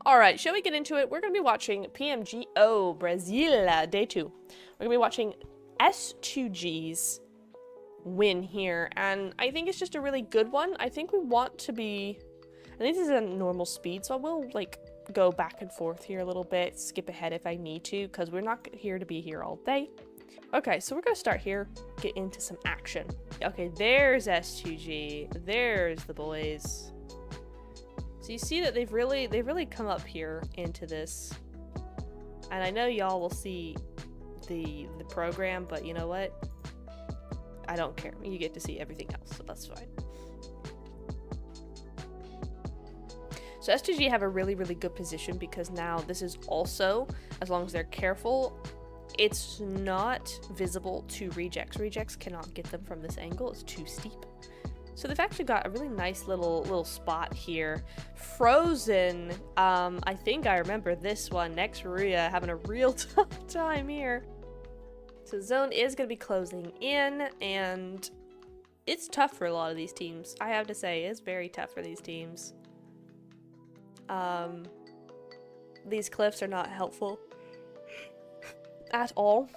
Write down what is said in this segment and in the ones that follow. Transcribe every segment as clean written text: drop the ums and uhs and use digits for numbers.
Alright, shall we get into it? We're going to be watching PMGO Brazil Day 2. We're going to be watching S2G's win here, and I think it's just a really good one. I think we want to be... I think this is a normal speed, so I will, like, go back and forth here a little bit, skip ahead if I need to, because we're not here to be here all day. Okay, so we're going to start here, get into some action. Okay, there's S2G. There's the boys. So you see that they've really come up here into this, and I know y'all will see the program, but you know what? I don't care. You get to see everything else, so that's fine. So S2G have a really good position because now this is also, as long as they're careful, it's not visible to rejects. Rejects cannot get them from this angle. It's too steep. So they've actually got a really nice little spot here. Frozen, I think I remember this one. Next Maria having a real tough time here. So zone is going to be closing in, and it's tough for a lot of these teams. I have to say, it's very tough for these teams. These cliffs are not helpful at all.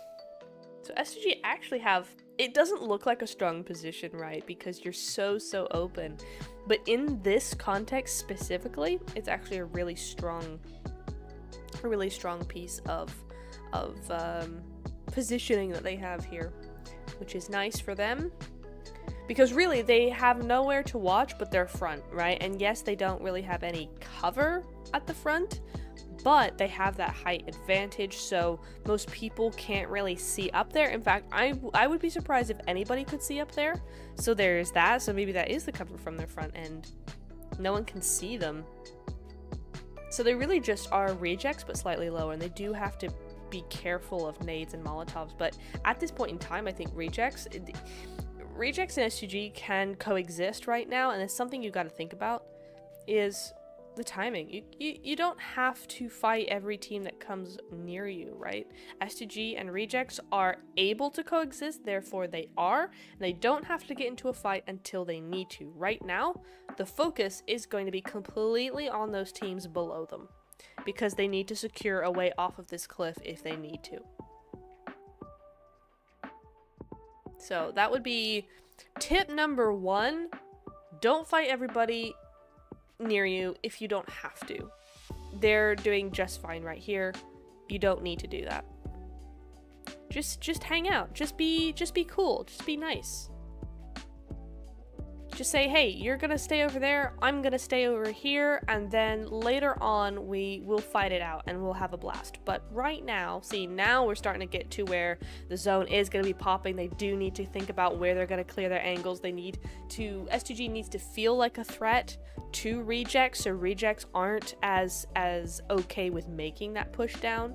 So S2G actually have... It doesn't look like a strong position, right? Because you're so open. But in this context specifically, it's actually a really strong piece of positioning that they have here, which is nice for them. Because really, they have nowhere to watch but their front, right? And yes, they don't really have any cover at the front, but they have that height advantage, so most people can't really see up there. In fact, I would be surprised if anybody could see up there. So there's that. So maybe that is the cover from their front end. No one can see them. So they really just are rejects, but slightly lower, and they do have to be careful of nades and molotovs. But at this point in time, I think rejects and S2G can coexist right now, and it's something you got to think about is the timing. You don't have to fight every team that comes near you, right? S2G and rejects are able to coexist, therefore they are, and they don't have to get into a fight until they need to. Right now, the focus is going to be completely on those teams below them, because they need to secure a way off of this cliff if they need to. So that would be tip number 1. Don't fight everybody near you if you don't have to. They're doing just fine right here. You don't need to do that. Just hang out. Just be cool. Just be nice. Just say, hey, you're gonna stay over there, I'm gonna stay over here, and then later on we will fight it out and we'll have a blast. But right now, see, now we're starting to get to where the zone is gonna be popping. They do need to think about where they're gonna clear their angles. They need to... S2G needs to feel like a threat to rejects, so rejects aren't as okay with making that push down.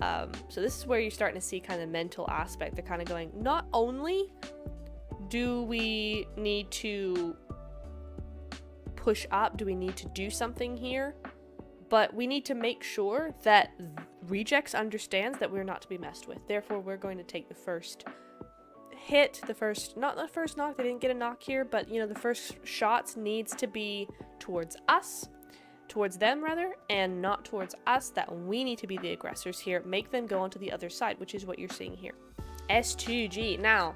So this is where you're starting to see kind of the mental aspect. They're kind of going, not only do we need to push up, do we need to do something here, but we need to make sure that rejects understands that we're not to be messed with. Therefore, we're going to take the first hit, not the first knock, they didn't get a knock here, but you know, the first shots needs to be towards us, towards them rather, and not towards us. That we need to be the aggressors here, make them go onto the other side, which is what you're seeing here. S2G. Now,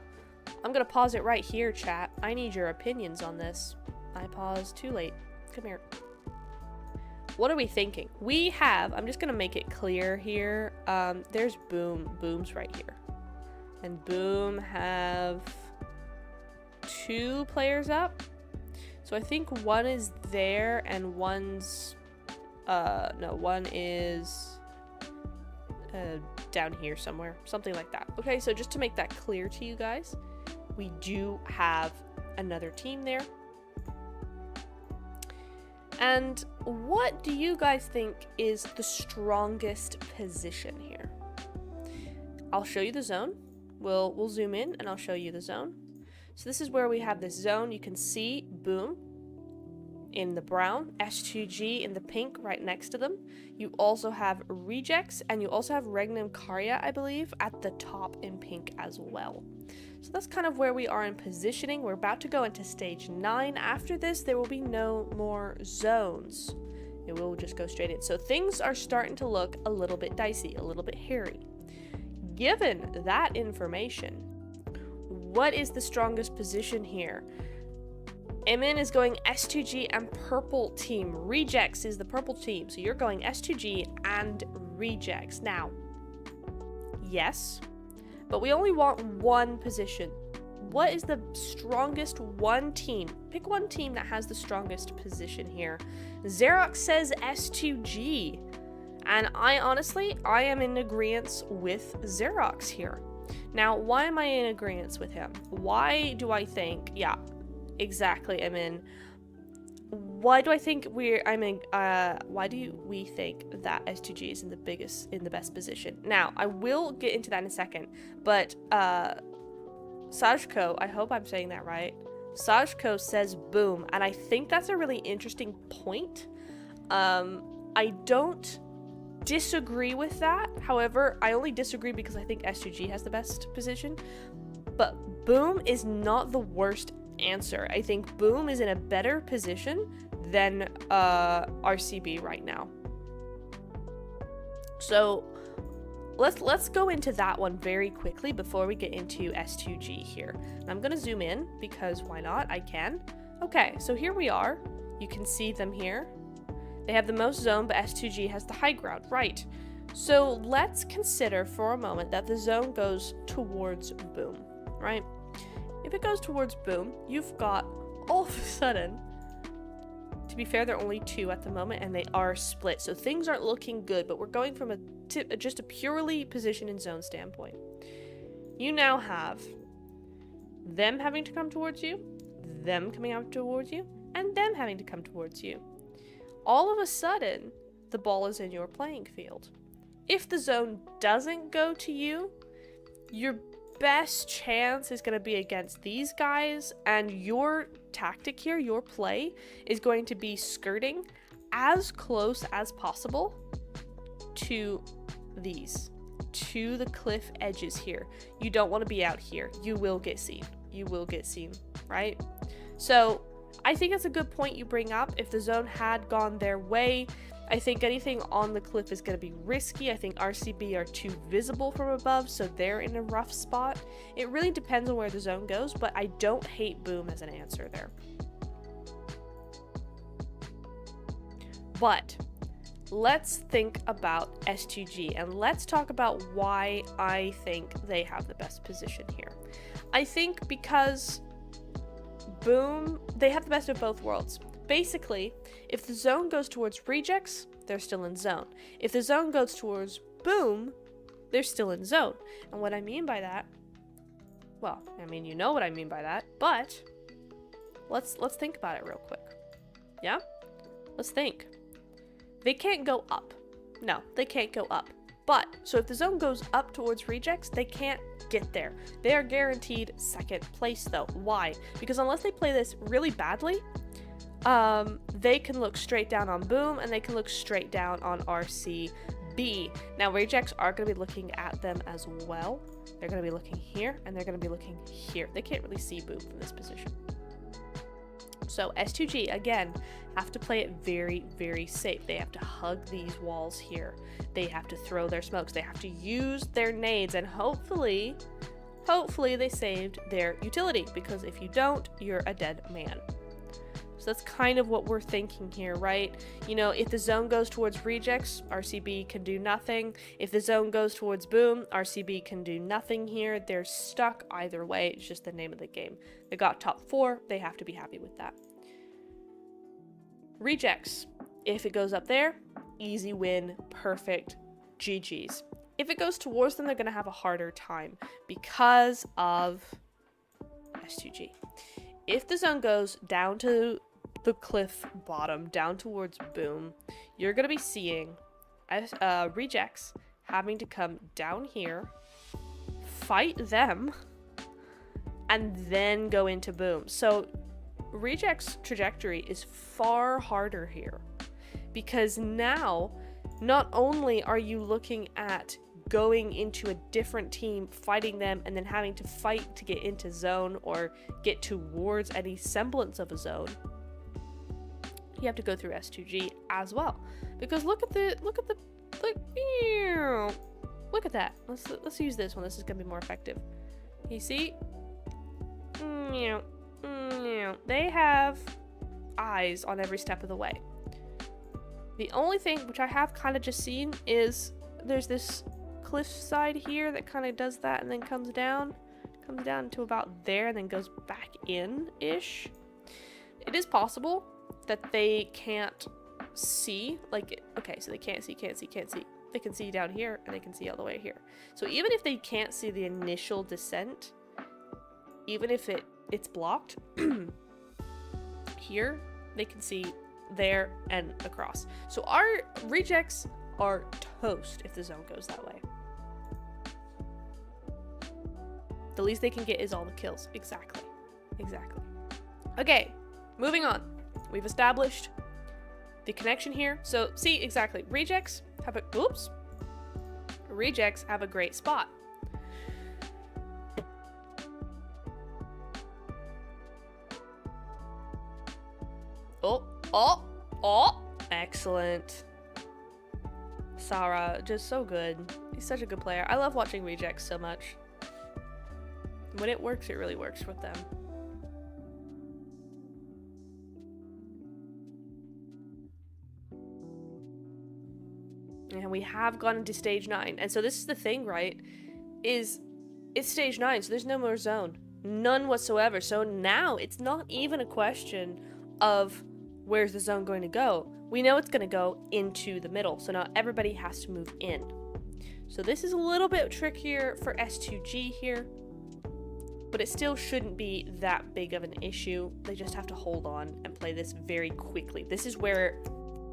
I'm gonna pause it right here, chat. I need your opinions on this. I paused too late. Come here. What are we thinking? We have, I'm just gonna make it clear here, there's Boom's right here. And Boom have 2 players up. So I think one is there and one's, no, one is down here somewhere. Something like that. Okay, so just to make that clear to you guys, we do have another team there. And what do you guys think is the strongest position here? I'll show you the zone. We'll zoom in and I'll show you the zone. So this is where we have this zone. You can see Boom in the brown, S2G in the pink right next to them. You also have rejects, and you also have Regnum Karya, I believe, at the top in pink as well. So that's kind of where we are in positioning. We're about to go into stage 9. After this, there will be no more zones. It will just go straight in. So things are starting to look a little bit dicey, a little bit hairy. Given that information, what is the strongest position here? Emin is going S2G and purple team. Rejects is the purple team. So you're going S2G and rejects. Now, yes, but we only want one position. What is the strongest one team? Pick one team that has the strongest position here. Xerox says S2G. And I am in agreement with Xerox here. Now, why am I in agreement with him? Why do I think, yeah, exactly, why do I think why do we think that S2G is in the best position? Now, I will get into that in a second, but Sajko, I hope I'm saying that right. Sajko says boom, and I think that's a really interesting point. I don't disagree with that. However, I only disagree because I think S2G has the best position. But boom is not the worst answer. I think boom is in a better position than RCB right now. So let's go into that one very quickly before we get into S2G here. And I'm gonna zoom in because why not? I can. Okay, so here we are. You can see them here. They have the most zone, but S2G has the high ground, right? So let's consider for a moment that the zone goes towards boom, right? If it goes towards boom, you've got all of a sudden, to be fair, there are only two at the moment and they are split. So things aren't looking good, but we're going from just a purely position and zone standpoint. You now have them having to come towards you, them coming out towards you, and them having to come towards you. All of a sudden, the ball is in your playing field. If the zone doesn't go to you, your best chance is going to be against these guys, and your tactic here, your play, is going to be skirting as close as possible to these, to the cliff edges here. You don't want to be out here. You will get seen. You will get seen, right? So I think it's a good point you bring up. If the zone had gone their way, I think anything on the cliff is going to be risky. I think RCB are too visible from above, so they're in a rough spot. It really depends on where the zone goes, but I don't hate boom as an answer there. But let's think about S2G and let's talk about why I think they have the best position here. I think because boom, they have the best of both worlds. Basically, if the zone goes towards rejects, they're still in zone. If the zone goes towards boom, they're still in zone. And what I mean by that, well, I mean, you know what I mean by that, but let's think about it real quick. Yeah? Let's think. They can't go up. No, they can't go up. But, so if the zone goes up towards rejects, they can't get there. They are guaranteed second place though. Why? Because unless they play this really badly, they can look straight down on boom and they can look straight down on RCB. Now rejects are going to be looking at them as well. They're going to be looking here and they're going to be looking here. They can't really see boom from this position. So S2G, again, have to play it very, very safe. They have to hug these walls here. They have to throw their smokes. They have to use their nades, and hopefully they saved their utility, because if you don't, you're a dead man. So that's kind of what we're thinking here, right? You know, if the zone goes towards rejects, RCB can do nothing. If the zone goes towards boom, RCB can do nothing here. They're stuck either way. It's just the name of the game. They got top 4. They have to be happy with that. Rejects. If it goes up there, easy win, perfect, GG's. If it goes towards them, they're going to have a harder time because of S2G. If the zone goes down to the cliff bottom, down towards boom, you're going to be seeing rejects having to come down here, fight them, and then go into boom. So rejects trajectory is far harder here, because now not only are you looking at going into a different team, fighting them, and then having to fight to get into zone or get towards any semblance of a zone, you have to go through S2G as well. Because look at that. Let's use this one. This is gonna be more effective. You see? They have eyes on every step of the way. The only thing which I have kind of just seen is there's this cliff side here that kind of does that and then comes down to about there and then goes back in-ish. It is possible that they can't see, like, okay, so they can't see. They can see down here and they can see all the way here. So even if they can't see the initial descent, even if it's blocked, here they can see there and across. So our rejects are toast if the zone goes that way. The least they can get is all the kills. Exactly. Okay, moving on. We've established the connection here. So see, exactly. Rejects have a great spot. Oh, excellent. Sarah, just so good. He's such a good player. I love watching rejects so much. When it works, it really works with them. And we have gone into stage 9. And so this is the thing, right? It's stage 9, so there's no more zone. None whatsoever. So now it's not even a question of where's the zone going to go. We know it's going to go into the middle. So now everybody has to move in. So this is a little bit trickier for S2G here. But it still shouldn't be that big of an issue. They just have to hold on and play this very quickly. This is where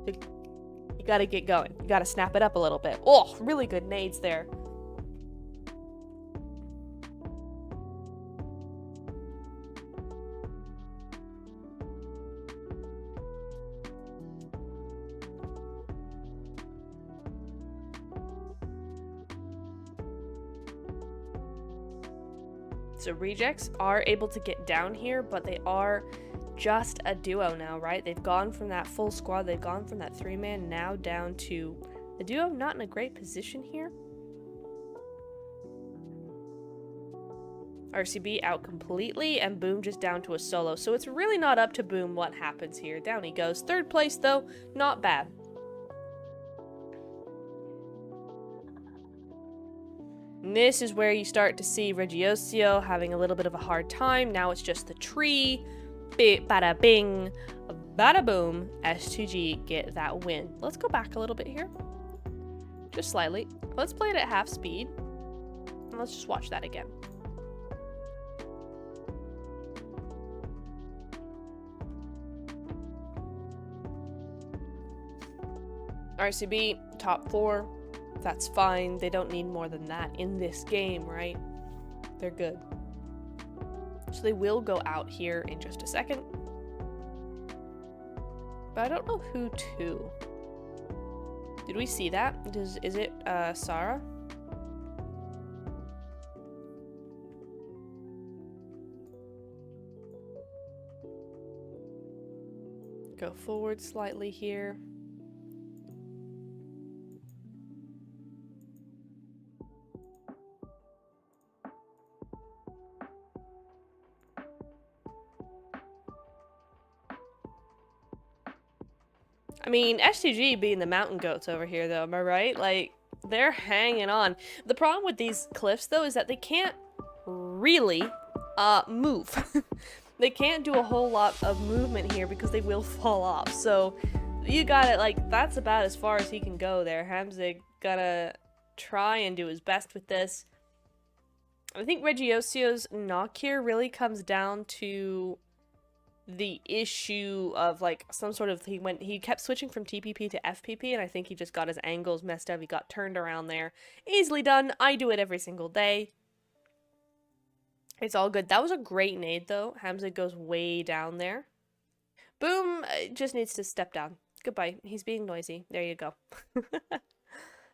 you gotta get going. You gotta snap it up a little bit. Oh, really good nades there. So rejects are able to get down here, but they are just a duo now, right? They've gone from that full squad, they've gone from that 3-man now down to the duo. Not in a great position here. RCB out completely, and Boom just down to a solo. So it's really not up to Boom what happens here. Down he goes. 3rd place though, not bad. And this is where you start to see Regiosio having a little bit of a hard time. Now it's just the tree. Bada bing, bada boom. S2G get that win. Let's go back a little bit here. Just slightly. Let's play it at half speed. And let's just watch that again. RCB, top 4. That's fine. They don't need more than that in this game, right? They're good. So they will go out here in just a second. But I don't know who to. Did we see that? Is it Sarah? Go forward slightly here. I mean, S2G being the mountain goats over here, though, am I right? Like, they're hanging on. The problem with these cliffs, though, is that they can't really move. They can't do a whole lot of movement here because they will fall off. So, you got it. Like, that's about as far as he can go there. Hamzig gonna try and do his best with this. I think Regiosio's knock here really comes down to the issue of like some sort of he kept switching from TPP to FPP, and I think he just got his angles messed up. He got turned around there. Easily done. I do it every single day. It's all good. That was a great nade though. Hamza goes way down there. Boom just needs to step down. Goodbye. He's being noisy. There you go.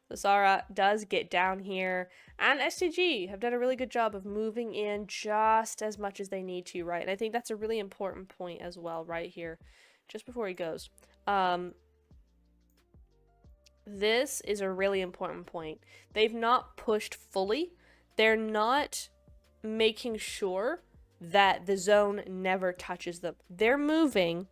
So Sarah does get down here, and S2G have done a really good job of moving in just as much as they need to, right? And I think that's a really important point as well right here. just before he goes. This is a really important point. They've not pushed fully. They're not making sure that the zone never touches them. They're moving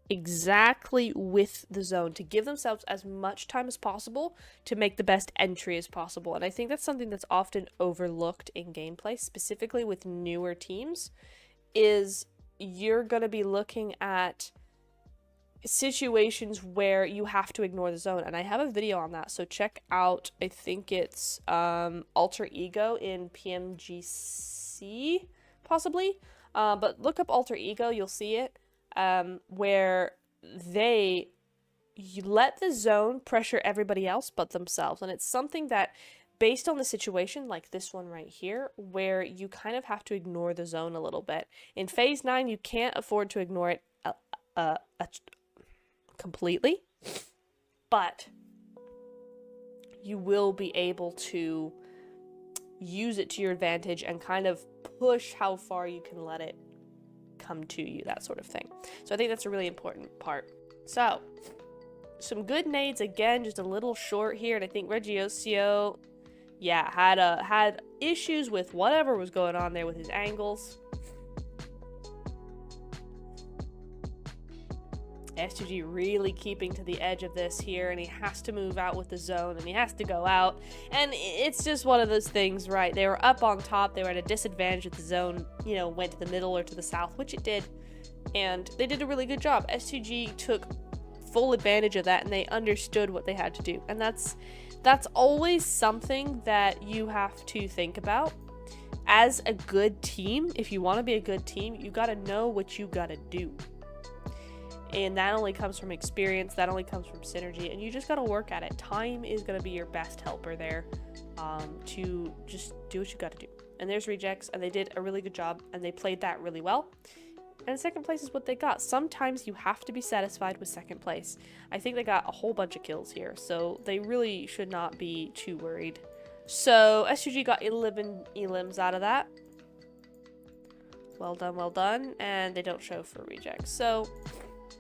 exactly with the zone to give themselves as much time as possible to make the best entry as possible. And I think that's something that's often overlooked in gameplay, specifically with newer teams, is you're going to be looking at situations where you have to ignore the zone. And I have a video on that, so check out, I think it's Alter Ego in PMGC, possibly. But look up Alter Ego, you'll see it. Where you let the zone pressure everybody else but themselves. And it's something that, based on the situation, like this one right here, where you kind of have to ignore the zone a little bit. In Phase 9, you can't afford to ignore it completely, but you will be able to use it to your advantage and kind of push how far you can let it come to you, that sort of thing. So I think that's a really important part. So some good nades again, just a little short here, and I think Regiosio, yeah, had issues with whatever was going on there with his angles. S2G really keeping to the edge of this here, and he has to move out with the zone, and he has to go out, and it's just one of those things, right? They were up on top, they were at a disadvantage if the zone, you know, went to the middle or to the south, which it did, and they did a really good job. S2G took full advantage of that, and they understood what they had to do, and that's always something that you have to think about. As a good team, if you want to be a good team, you gotta know what you gotta do. And that only comes from experience, that only comes from synergy, and you just gotta work at it. Time is gonna be your best helper there, to just do what you gotta do. And there's rejects, and they did a really good job, and they played that really well. And second place is what they got. Sometimes you have to be satisfied with second place. I think they got a whole bunch of kills here, so they really should not be too worried. So S2G got 11 elims out of that. Well done, and they don't show for rejects. So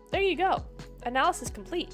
there you go. Analysis complete.